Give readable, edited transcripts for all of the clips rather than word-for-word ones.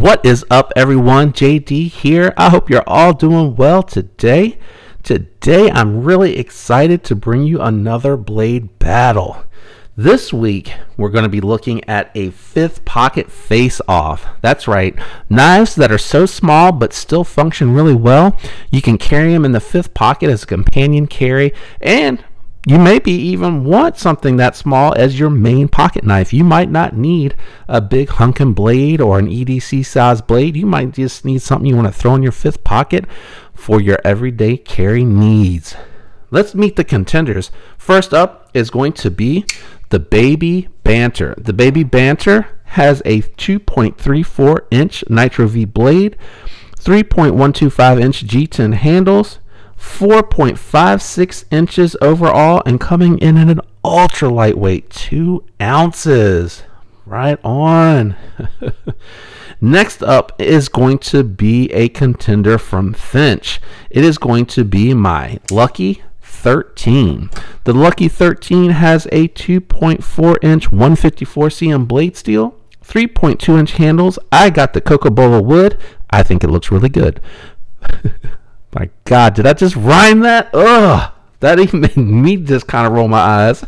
What is up, everyone? JD here. I hope you're all doing well today. Today, I'm really excited to bring you another blade battle. This week, we're going to be looking at a 5th pocket face-off. That's right, knives that are so small but still function really well. You can carry them in the 5th pocket as a companion carry, and you maybe even want something that small as your main pocket knife. You might not need a big hunkin' blade or an EDC size blade. You might just need something you want to throw in your 5th pocket for your everyday carry needs. Let's meet the contenders. First up is going to be the Baby Banter. The Baby Banter has a 2.34 inch Nitro V blade, 3.125 inch G10 handles, 4.56 inches overall, and coming in at an ultra lightweight 2 ounces. Right on. Next up is going to be a contender from Finch. It is going to be my Lucky 13. The Lucky 13 has a 2.4 inch 154 cm blade steel, 3.2 inch handles. I got the Coca-Cola wood. I think it looks really good. My God, did I just rhyme that? Ugh, that even made me just kind of roll my eyes.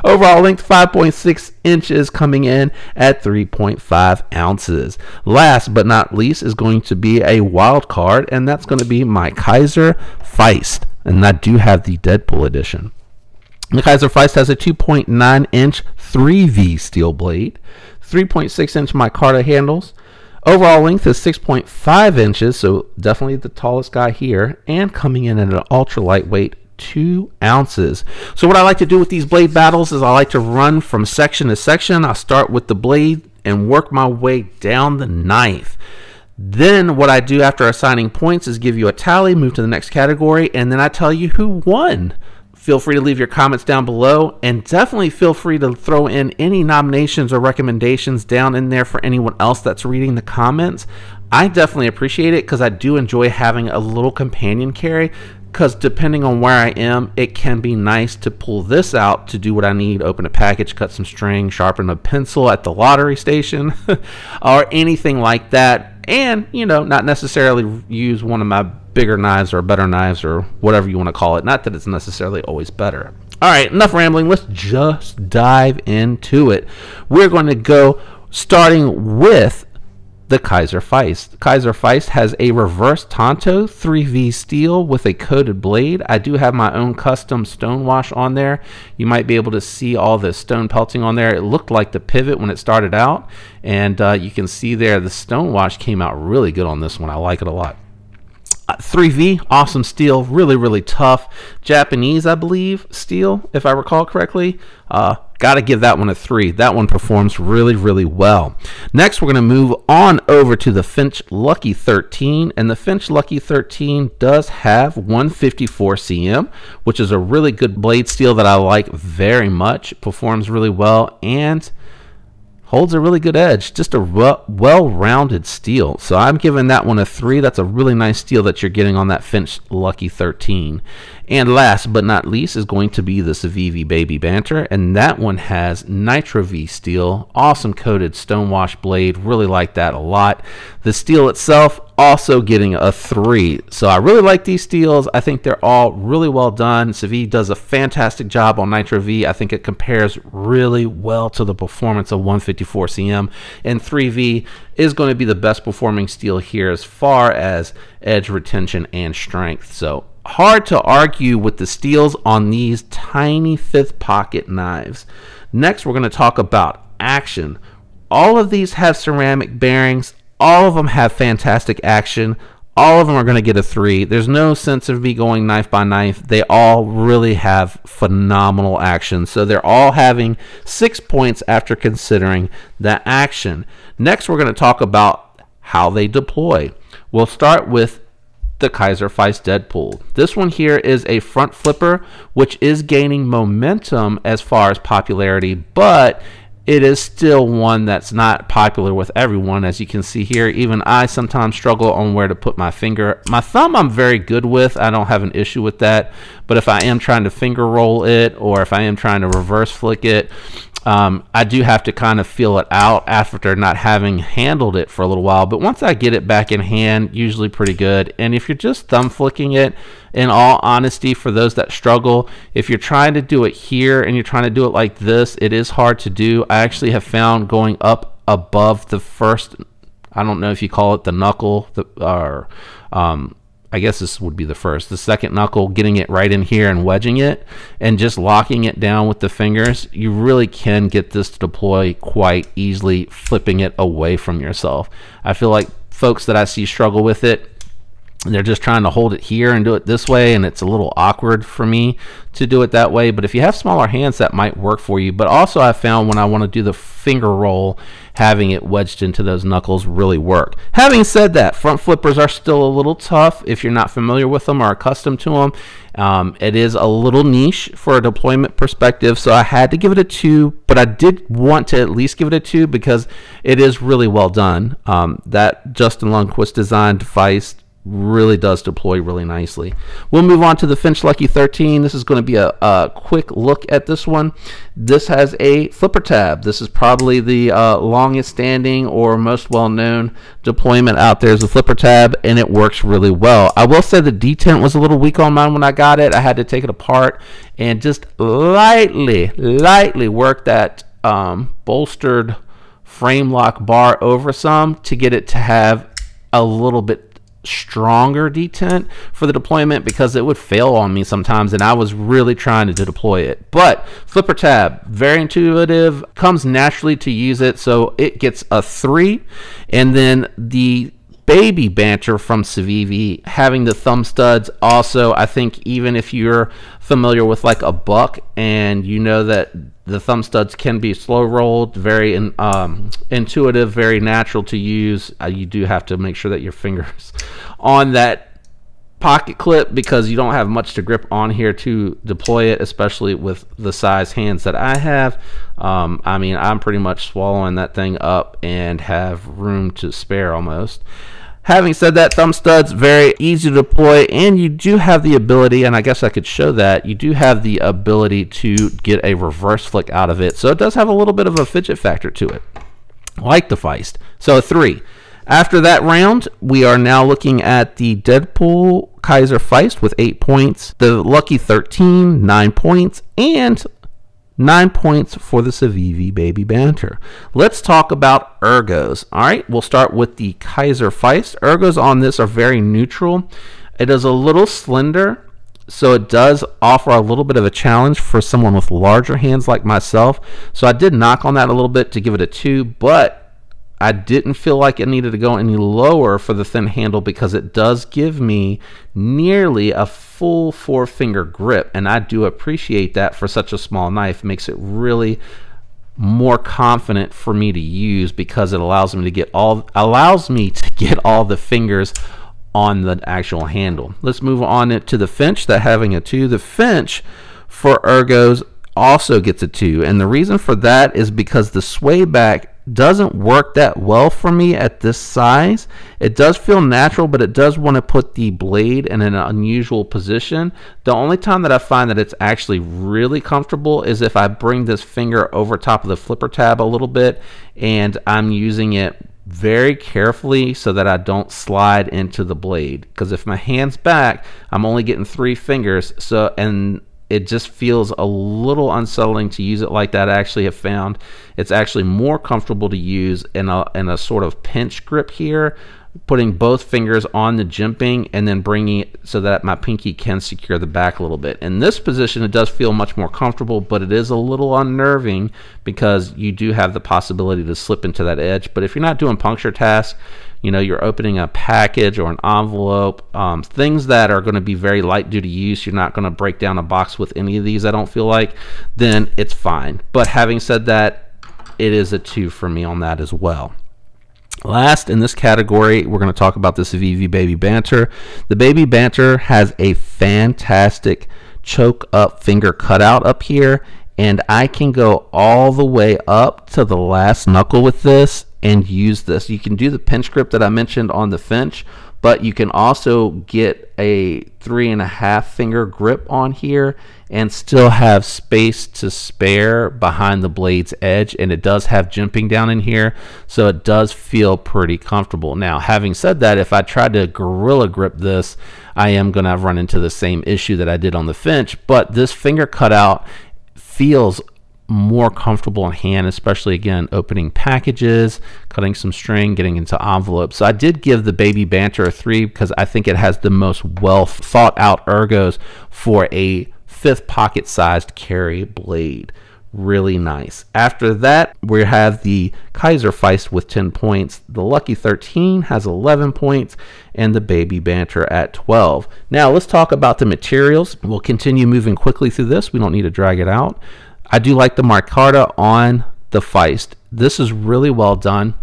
Overall length 5.6 inches, coming in at 3.5 ounces. Last but not least is going to be a wild card, and that's going to be my Kaiser Feist. And I do have the Deadpool edition. The Kaiser Feist has a 2.9 inch 3V steel blade, 3.6 inch micarta handles. Overall length is 6.5 inches, so definitely the tallest guy here, and coming in at an ultra lightweight 2 ounces. So what I like to do with these blade battles is I like to run from section to section. I'll start with the blade and work my way down the knife. Then what I do after assigning points is give you a tally, move to the next category, and then I tell you who won. Feel free to leave your comments down below, and definitely feel free to throw in any nominations or recommendations down in there for anyone else that's reading the comments. I definitely appreciate it because I do enjoy having a little companion carry, because depending on where I am, it can be nice to pull this out to do what I need: open a package, cut some string, sharpen a pencil at the lottery station, or anything like that. And, you know, not necessarily use one of my bigger knives or better knives or whatever you want to call it. Not that it's necessarily always better. All right, enough rambling. Let's just dive into it. We're going to go starting with the Kaiser Feist. The Kaiser Feist has a reverse Tonto 3V steel with a coated blade. I do have my own custom stone wash on there. You might be able to see all the stone pelting on there. It looked like the pivot when it started out, and you can see there the stone wash came out really good on this one. I like it a lot. 3V, awesome steel, really tough. Japanese, I believe, steel, if I recall correctly. Gotta give that one a 3. That one performs really well. Next, we're gonna move on over to the Finch Lucky 13, and the Finch Lucky 13 does have 154 cm, which is a really good blade steel that I like very much. It performs really well and holds a really good edge. Just a well-rounded steel. So I'm giving that one a 3. That's a really nice steel that you're getting on that Finch Lucky 13. And last but not least is going to be the Civivi Baby Banter, and that one has Nitro V steel, awesome coated stonewash blade. Really like that a lot. The steel itself also getting a 3. So I really like these steels. I think they're all really well done. Civivi does a fantastic job on Nitro V. I think it compares really well to the performance of 154 cm, and 3V is going to be the best performing steel here as far as edge retention and strength. So hard to argue with the steels on these tiny 5th pocket knives. Next, we're going to talk about action. All of these have ceramic bearings. All of them have fantastic action. All of them are going to get a 3. There's no sense of me going knife by knife. They all really have phenomenal action. So they're all having 6 points after considering the action. Next, we're going to talk about how they deploy. We'll start with the Kaiser Feist Deadpool. This one here is a front flipper, which is gaining momentum as far as popularity, but it is still one that's not popular with everyone. As you can see here, even I sometimes struggle on where to put my finger. My thumb I'm very good with. I don't have an issue with that. But if I am trying to finger roll it, or if I am trying to reverse flick it, I do have to kind of feel it out after not having handled it for a little while, but once I get it back in hand, usually pretty good. And if you're just thumb flicking it, in all honesty, for those that struggle, if you're trying to do it here and you're trying to do it like this, it is hard to do. I actually have found going up above the first, I don't know if you call it the knuckle, I guess this would be the second knuckle, getting it right in here and wedging it and just locking it down with the fingers, you really can get this to deploy quite easily, flipping it away from yourself. I feel like folks that I see struggle with it, they're just trying to hold it here and do it this way, and it's a little awkward for me to do it that way. But if you have smaller hands, that might work for you. But also I found when I want to do the finger roll, having it wedged into those knuckles really work. Having said that, front flippers are still a little tough if you're not familiar with them or accustomed to them. It is a little niche for a deployment perspective, so I had to give it a 2, but I did want to at least give it a 2 because it is really well done. That Justin Lundquist designed Feist really does deploy really nicely. We'll move on to the Finch Lucky 13. This is going to be a quick look at this one. This has a flipper tab. This is probably the longest standing or most well-known deployment out there is a flipper tab, and it works really well. I will say the detent was a little weak on mine when I got it. I had to take it apart and just lightly work that bolstered frame lock bar over some to get it to have a little bit stronger detent for the deployment, because it would fail on me sometimes and I was really trying to deploy it. But flipper tab, very intuitive, comes naturally to use it, so it gets a 3. And then the baby Banter from Civivi, having the thumb studs, also I think even if you're familiar with like a buck and you know that the thumb studs can be slow rolled, very intuitive, very natural to use, you do have to make sure that your fingers on that pocket clip, because you don't have much to grip on here to deploy it, especially with the size hands that I have. I mean, I'm pretty much swallowing that thing up and have room to spare almost. Having said that, thumb studs, very easy to deploy, and you do have the ability, and I guess I could show that, you do have the ability to get a reverse flick out of it, so it does have a little bit of a fidget factor to it, like the Feist. So a 3. After that round, we are now looking at the Deadpool Kaiser Feist with 8 points, the Lucky 13, 9 points, and 9 points for the Civivi Baby Banter. Let's talk about Ergos. All right, we'll start with the Kaiser Feist. Ergos on this are very neutral. It is a little slender, so it does offer a little bit of a challenge for someone with larger hands like myself. So I did knock on that a little bit to give it a 2, but I didn't feel like it needed to go any lower for the thin handle, because it does give me nearly a full 4-finger grip, and I do appreciate that for such a small knife. It makes it really more confident for me to use, because it allows me to get all the fingers on the actual handle. Let's move on to the Finch, that having a 2. The Finch for Ergos also gets a 2, and the reason for that is because the sway back doesn't work that well for me at this size. It does feel natural, but it does want to put the blade in an unusual position. The only time that I find that it's actually really comfortable is if I bring this finger over top of the flipper tab a little bit and I'm using it very carefully so that I don't slide into the blade, because if my hand's back, I'm only getting 3 fingers, and it just feels a little unsettling to use it like that. I actually have found it's actually more comfortable to use in a sort of pinch grip here, putting both fingers on the jimping and then bringing it so that my pinky can secure the back a little bit. In this position, it does feel much more comfortable, but it is a little unnerving because you do have the possibility to slip into that edge. But if you're not doing puncture tasks, you know, you're opening a package or an envelope, things that are going to be very light duty use, you're not going to break down a box with any of these, I don't feel like, then it's fine. But having said that, it is a 2 for me on that as well. Last in this category, we're going to talk about the Civivi Baby Banter. The Baby Banter has a fantastic choke up finger cutout up here, and I can go all the way up to the last knuckle with this, and use this. You can do the pinch grip that I mentioned on the Finch, but you can also get a 3.5 finger grip on here and still have space to spare behind the blade's edge, and it does have jimping down in here, so it does feel pretty comfortable. Now, having said that, if I tried to gorilla grip this, I am going to run into the same issue that I did on the Finch, but this finger cutout feels more comfortable in hand, especially again opening packages, cutting some string, getting into envelopes. So I did give the Baby Banter a 3 because I think it has the most well thought out ergos for a 5th pocket sized carry blade. Really nice. After that, we have the Kaiser Feist with 10 points. The Lucky 13 has 11 points, and the Baby Banter at 12. Now let's talk about the materials. We'll continue moving quickly through this. We don't need to drag it out. I do like the micarta on the Feist. This is really well done.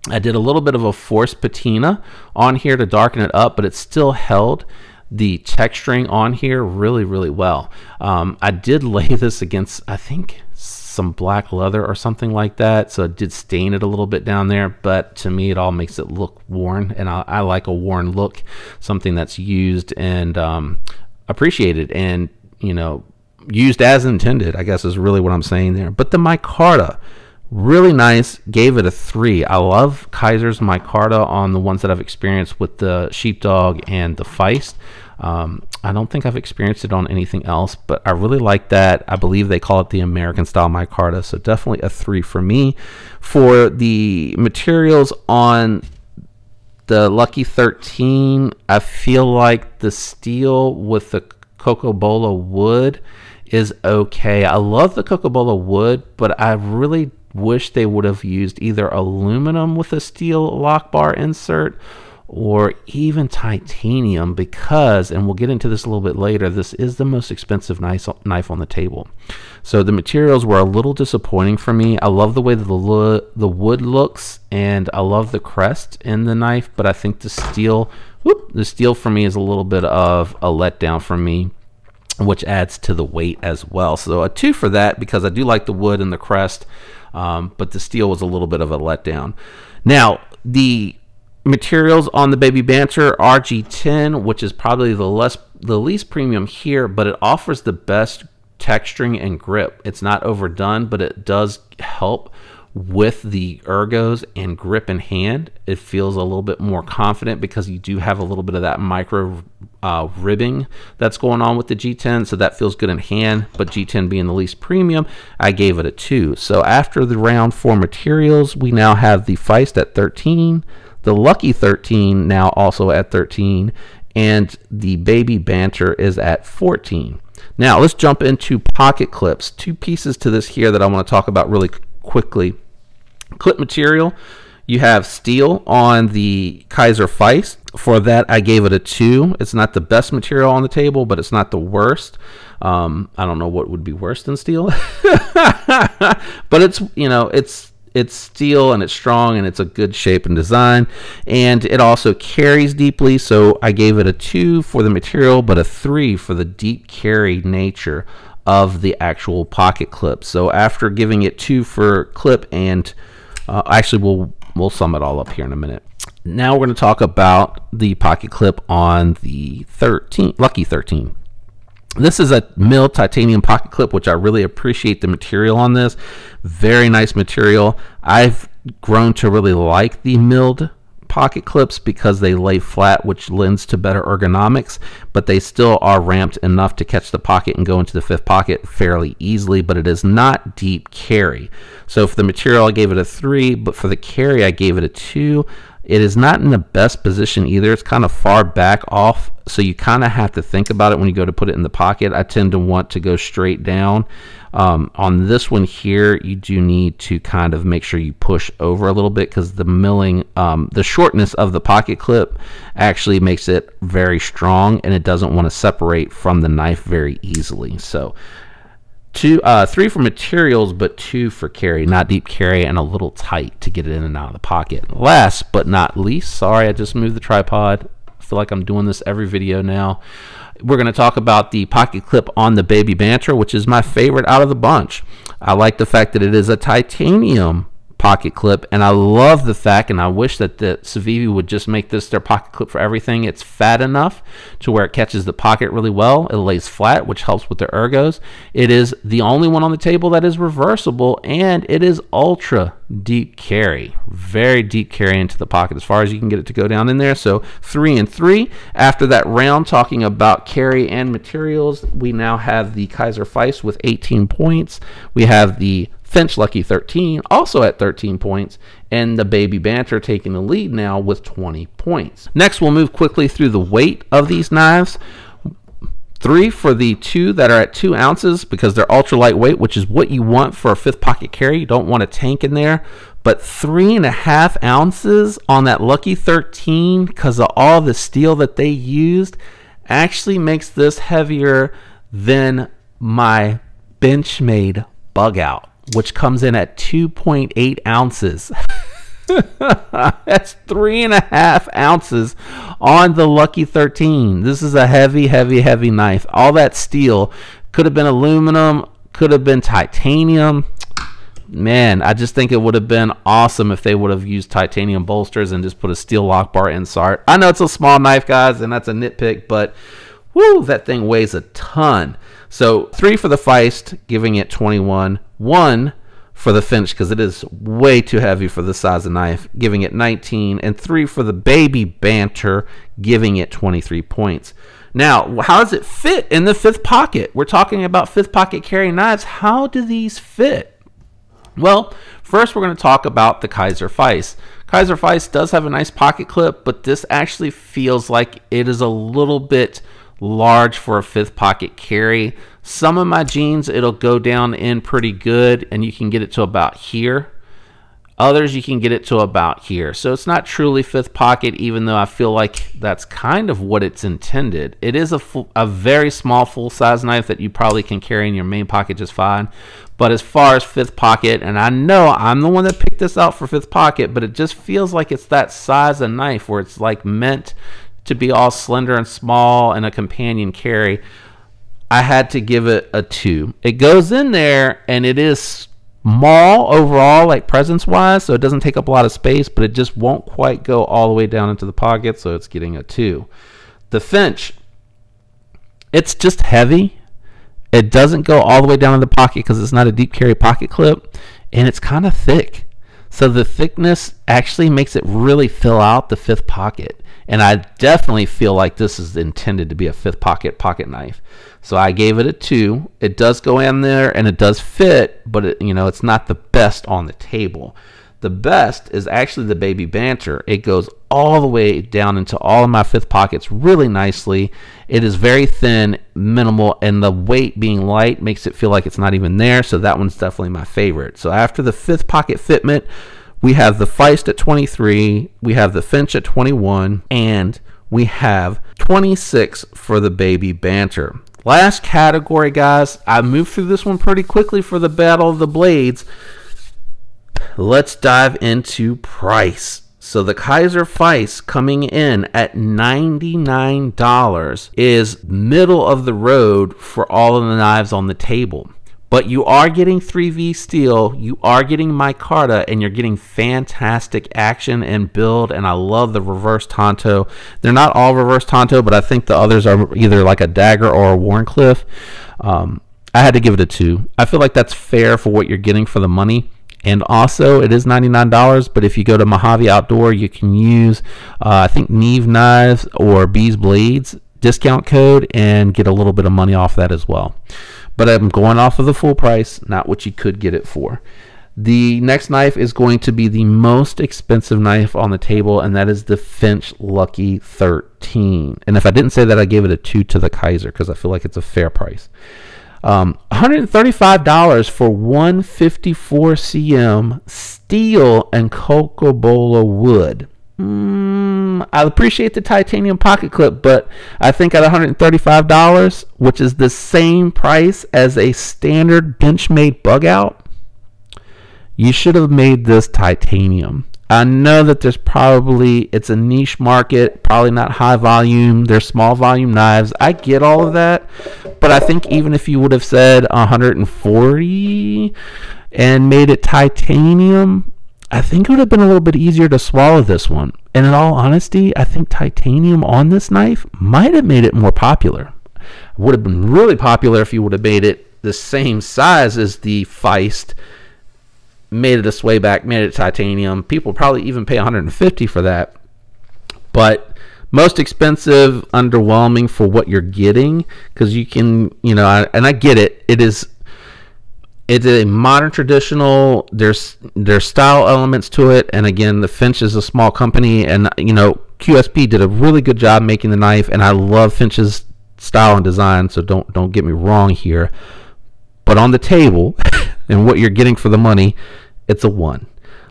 I did a little bit of a forced patina on here to darken it up, but it still held the texturing on here really, really well. I did lay this against, I think, some black leather or something like that, so it did stain it a little bit down there, but to me it all makes it look worn, and I like a worn look, something that's used and appreciated and, you know, used as intended, I guess is really what I'm saying there. But the micarta, really nice, gave it a 3. I love Kaiser's micarta on the ones that I've experienced with the Sheepdog and the Feist. I don't think I've experienced it on anything else, but I really like that. I believe they call it the American style micarta, so definitely a 3 for me. For the materials on the Lucky 13, I feel like the steel with the Cocobola wood is okay. I love the Cocobola wood, but I really wish they would have used either aluminum with a steel lock bar insert or even titanium, because, and we'll get into this a little bit later, this is the most expensive knife on the table. So the materials were a little disappointing for me. I love the way that the wood looks, and I love the crest in the knife, but I think the steel for me is a little bit of a letdown for me, which adds to the weight as well. So a 2 for that, because I do like the wood and the crest, but the steel was a little bit of a letdown. Now, the materials on the Baby Banter RG10, which is probably the least premium here, but it offers the best texturing and grip. It's not overdone, but it does help with the ergos and grip in hand. It feels a little bit more confident because you do have a little bit of that micro ribbing that's going on with the G10, so that feels good in hand. But G10 being the least premium, I gave it a 2. So after the round 4 materials, we now have the Feist at 13, the Lucky 13 now also at 13, and the Baby Banter is at 14. Now let's jump into pocket clips. 2 pieces to this here that I want to talk about really quickly. Clip material, you have steel on the Kaiser Feist. For that, I gave it a 2. It's not the best material on the table, but it's not the worst. I don't know what would be worse than steel, but it's, you know, it's steel and it's strong and it's a good shape and design, and it also carries deeply, so I gave it a 2 for the material, but a 3 for the deep carry nature of the actual pocket clip. So after giving it 2 for clip and actually we'll sum it all up here in a minute. Now we're going to talk about the pocket clip on the Lucky 13. This is a milled titanium pocket clip, which I really appreciate the material on this. Very nice material. I've grown to really like the milled pocket clips because they lay flat, which lends to better ergonomics, but they still are ramped enough to catch the pocket and go into the 5th pocket fairly easily, but it is not deep carry. So for the material, I gave it a 3, but for the carry, I gave it a 2. It is not in the best position either. It's kind of far back off, so you kind of have to think about it when you go to put it in the pocket. I tend to want to go straight down. On this one here, you do need to kind of make sure you push over a little bit, because the milling, the shortness of the pocket clip actually makes it very strong, and it doesn't want to separate from the knife very easily. So 3 for materials, but 2 for carry, not deep carry, and a little tight to get it in and out of the pocket. Last but not least, sorry, I just moved the tripod. I feel like I'm doing this every video now. We're going to talk about the pocket clip on the Baby Banter, which is my favorite out of the bunch. I like the fact that it is a titanium pocket clip, and I love the fact, and I wish that the Civivi would just make this their pocket clip for everything. It's fat enough to where it catches the pocket really well. It lays flat, which helps with the ergos. It is the only one on the table that is reversible, and it is ultra deep carry. Very deep carry into the pocket as far as you can get it to go down in there. So 3 and 3. After that round talking about carry and materials, we now have the Kaiser Feist with 18 points. We have the Finch Lucky 13, also at 13 points, and the Baby Banter taking the lead now with 20 points. Next, we'll move quickly through the weight of these knives. 3 for the 2 that are at 2 ounces because they're ultra lightweight, which is what you want for a 5th pocket carry. You don't want a tank in there. But 3.5 ounces on that Lucky 13 because of all the steel that they used actually makes this heavier than my Benchmade Bug Out, which comes in at 2.8 ounces. That's 3.5 ounces on the Lucky 13. This is a heavy, heavy, heavy knife. All that steel could have been aluminum, could have been titanium. Man, I just think it would have been awesome if they would have used titanium bolsters and just put a steel lock bar insert. I know it's a small knife, guys, and that's a nitpick, but woo, that thing weighs a ton. So 3 for the Feist, giving it 21. 1 for the Finch, because it is way too heavy for this size of knife, giving it 19. And 3 for the Baby Banter, giving it 23 points. Now, how does it fit in the 5th pocket? We're talking about 5th pocket carry knives. How do these fit? Well, first we're going to talk about the Kaiser Feist. Kaiser Feist does have a nice pocket clip, but this actually feels like it is a little bit large for a 5th pocket carry. Some of my jeans, it'll go down in pretty good, and you can get it to about here. Others, you can get it to about here. So it's not truly 5th pocket, even though I feel like that's kind of what it's intended. It is a very small full-size knife that you probably can carry in your main pocket just fine. But as far as 5th pocket, and I know I'm the one that picked this out for 5th pocket, but it just feels like it's that size of knife where it's like meant to be all slender and small and a companion carry. I had to give it a 2. It goes in there, and it is small overall, like presence-wise, so it doesn't take up a lot of space, but it just won't quite go all the way down into the pocket, so it's getting a 2. The Finch, it's just heavy. It doesn't go all the way down in the pocket because it's not a deep carry pocket clip, and it's kind of thick. So the thickness actually makes it really fill out the 5th pocket. And I definitely feel like this is intended to be a 5th pocket knife. So I gave it a 2. It does go in there and it does fit, but it's not the best on the table. The best is actually the Baby Banter. It goes all the way down into all of my 5th pockets really nicely. It is very thin, minimal, and the weight being light makes it feel like it's not even there. So that one's definitely my favorite. So after the 5th pocket fitment, we have the Feist at 23, we have the Finch at 21, and we have 26 for the Baby Banter. Last category, guys. I moved through this one pretty quickly for the Battle of the Blades. Let's dive into price. So the Kaiser Feist coming in at $99 is middle of the road for all of the knives on the table. But you are getting 3V steel, you are getting micarta, and you're getting fantastic action and build, and I love the reverse Tonto. They're not all reverse Tonto, but I think the others are either like a Dagger or a Warncliffe. I had to give it a 2. I feel like that's fair for what you're getting for the money. And also, it is $99, but if you go to Mojave Outdoor, you can use, I think, Neve Knives or Bees Blades discount code and get a little bit of money off that as well. But I'm going off of the full price, not what you could get it for. The next knife is going to be the most expensive knife on the table, and that is the Finch Lucky 13. And if I didn't say that, I gave it a 2 to the Kaiser because I feel like it's a fair price. $135 for 154 cm steel and Coca-Cola wood. I appreciate the titanium pocket clip, but I think at $135, which is the same price as a standard Benchmade Bug Out, you should have made this titanium. I know that it's a niche market, probably not high volume. They're small volume knives. I get all of that, but I think even if you would have said 140 and made it titanium, I think it would have been a little bit easier to swallow this one. And in all honesty, I think titanium on this knife might have made it more popular. It would have been really popular if you would have made it the same size as the Feist, made it a swayback, made it titanium. People would probably even pay $150 for that. But most expensive, underwhelming for what you're getting, because you can, and I get it. It's a modern traditional. There's style elements to it, and again, the Finch is a small company, and QSP did a really good job making the knife, and I love Finch's style and design. So don't get me wrong here, but on the table and what you're getting for the money, it's a 1.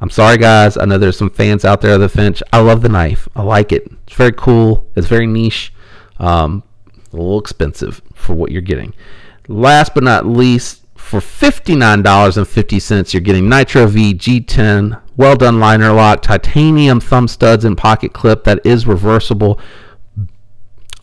I'm sorry, guys. I know there's some fans out there of the Finch. I love the knife. I like it. It's very cool. It's very niche. A little expensive for what you're getting. Last but not least, for $59.50, you're getting Nitro V G10, well done liner lock, titanium thumb studs and pocket clip that is reversible.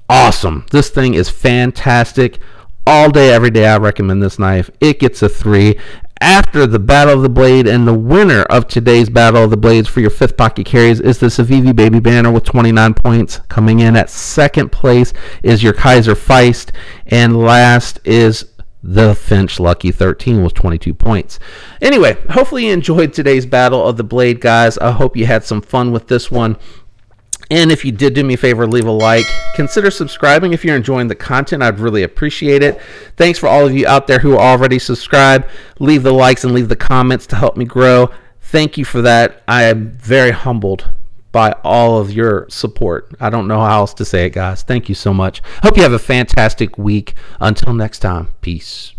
Awesome. This thing is fantastic. All day, every day, I recommend this knife. It gets a 3. After the Battle of the Blade, and the winner of today's Battle of the Blades for your 5th pocket carries is the Civivi Baby Banter with 29 points. Coming in at second place is your Kaiser Feist, and last is the Finch Lucky 13 with 22 points. Anyway, hopefully you enjoyed today's Battle of the Blade, guys. I hope you had some fun with this one. And if you did, do me a favor, leave a like. Consider subscribing if you're enjoying the content. I'd really appreciate it. Thanks for all of you out there who are already subscribed. Leave the likes and leave the comments to help me grow. Thank you for that. I am very humbled by all of your support. I don't know how else to say it, guys. Thank you so much. Hope you have a fantastic week. Until next time, peace.